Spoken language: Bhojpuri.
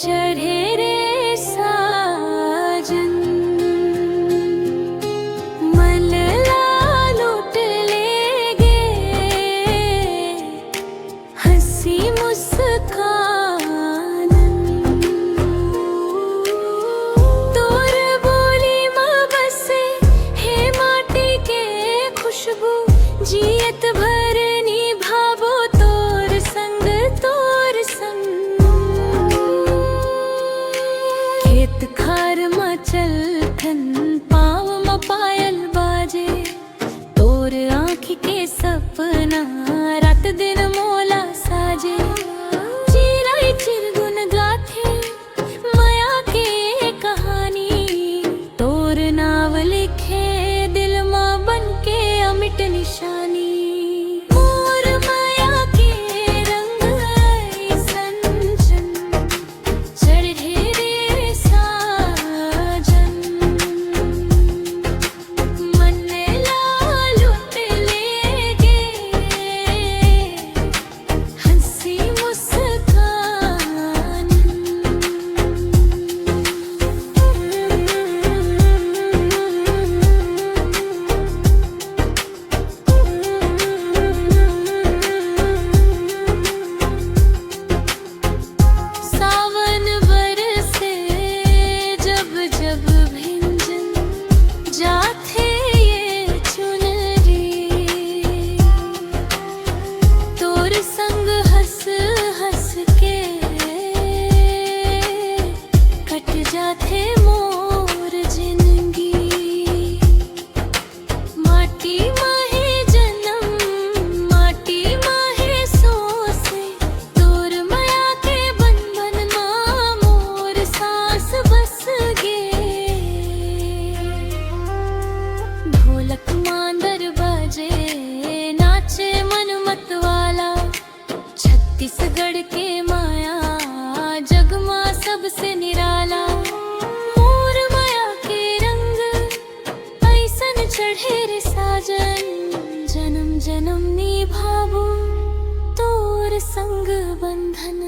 चढ़े रे साजन मलला लूट लेगे हंसी मुस्कान तोर बोली माँ बसे हे माटी के खुशबू जियत भर निभाबो तोर संग खेत खार मा चलथन पाँव मा पायल बाजे तोर आँखी के सपना रात दिन मोला साजे चिराई चिरगुन गाथे माया के कहानी तोर नाव लिखे दिल मा बन के अमिट निशानी जाथे मोर जिंदगी माटी माहे जन्म माटी माहे सोसे तोर माया के बंधन मा मोर सांस बस गे ढोलक मांदर बजे नाचे मन मतवाला छत्तीसगढ़ के माया जगमा सबसे निराला चढ़े रे साजन जन्म जन्म निभाबो तोर संग बंधन।